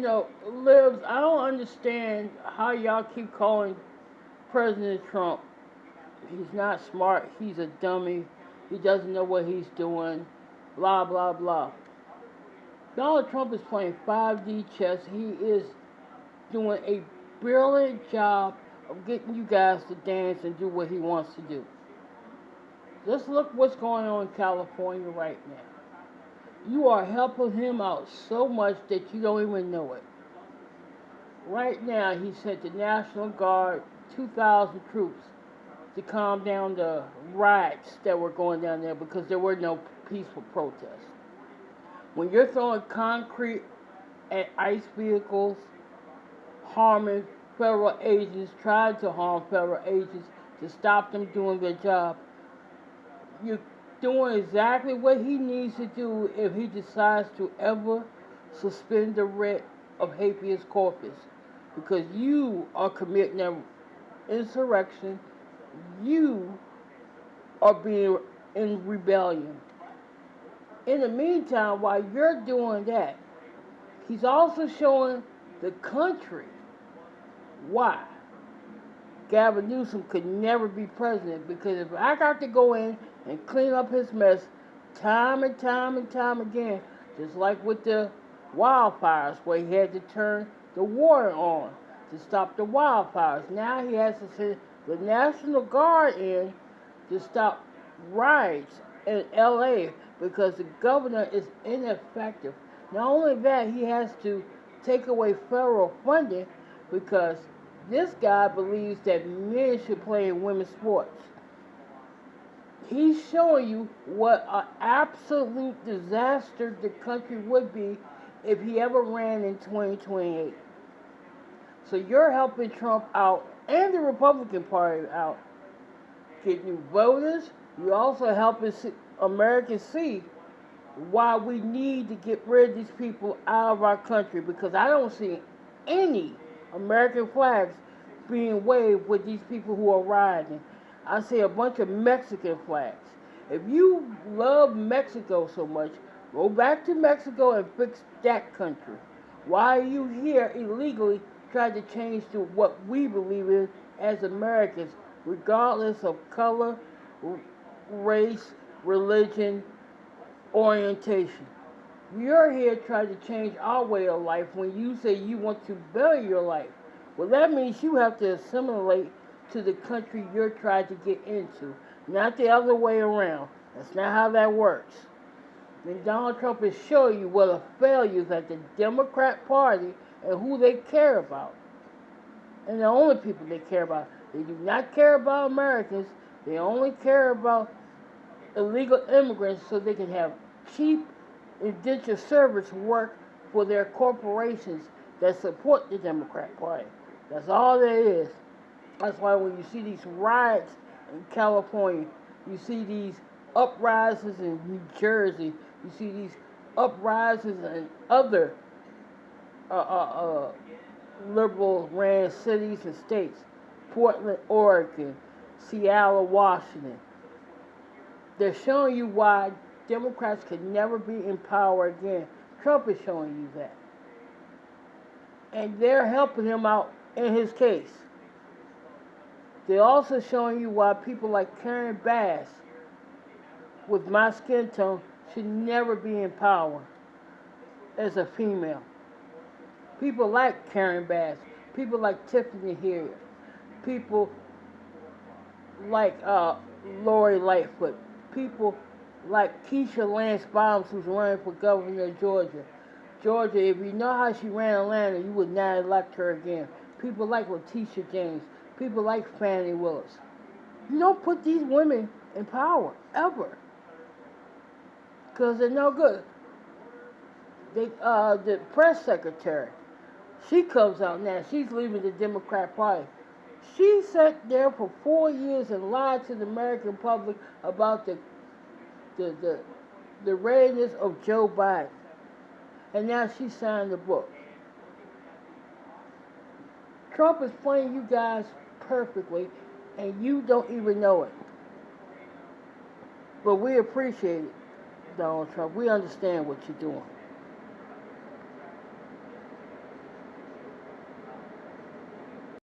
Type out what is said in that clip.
Libs, I don't understand how y'all keep calling President Trump. He's not smart. He's a dummy. He doesn't know what he's doing. Blah, blah, blah. Donald Trump is playing 5D chess. He is doing a brilliant job of getting you guys to dance and do what he wants to do. Just look what's going on in California right now. You are helping him out so much that you don't even know it. Right now, he sent the National Guard 2,000 troops to calm down the riots that were going down there because there were no peaceful protests. When you're throwing concrete at ICE vehicles, harming federal agents, trying to harm federal agents to stop them doing their job, you're doing exactly what he needs to do if he decides to ever suspend the writ of habeas corpus. Because you are committing an insurrection, you are being in rebellion. In the meantime, while you're doing that, he's also showing the country why Gavin Newsom could never be president. Because if I got to go in and clean up his mess time and time and time again, just like with the wildfires where he had to turn the water on to stop the wildfires. Now he has to send the National Guard in to stop riots in LA because the governor is ineffective. Not only that, he has to take away federal funding because this guy believes that men should play in women's sports. He's showing you what an absolute disaster the country would be if he ever ran in 2028. So you're helping Trump out and the Republican Party out, get new voters. You're also helping Americans see why we need to get rid of these people out of our country, because I don't see any American flags being waved with these people who are rioting. I see a bunch of Mexican flags. If you love Mexico so much, go back to Mexico and fix that country. Why are you here illegally trying to change to what we believe in as Americans, regardless of color, race, religion, orientation? You're here trying to change our way of life when you say you want to better your life. Well, that means you have to assimilate to the country you're trying to get into, not the other way around. That's not how that works. And Donald Trump is showing you what a failure at the Democrat Party and who they care about. And the only people they care about. They do not care about Americans. They only care about illegal immigrants so they can have cheap indentured servants work for their corporations that support the Democrat Party. That's all there is. That's why when you see these riots in California, you see these uprisings in New Jersey, you see these uprisings in other liberal ran cities and states, Portland, Oregon, Seattle, Washington. They're showing you why Democrats can never be in power again. Trump is showing you that. And they're helping him out in his case. They're also showing you why people like Karen Bass, with my skin tone, should never be in power as a female. People like Karen Bass, people like Tiffany Harriet, people like Lori Lightfoot, people like Keisha Lance Bottoms, who's running for governor of Georgia. Georgia, if you know how she ran Atlanta, you would not elect her again. People like Letitia James, people like Fannie Willis. You don't put these women in power, ever. Because they're no good. The press secretary, she comes out now, she's leaving the Democrat Party. She sat there for 4 years and lied to the American public about the readiness of Joe Biden. And now she signed the book. Trump is playing you guys perfectly, and you don't even know it. But we appreciate it, Donald Trump. We understand what you're doing.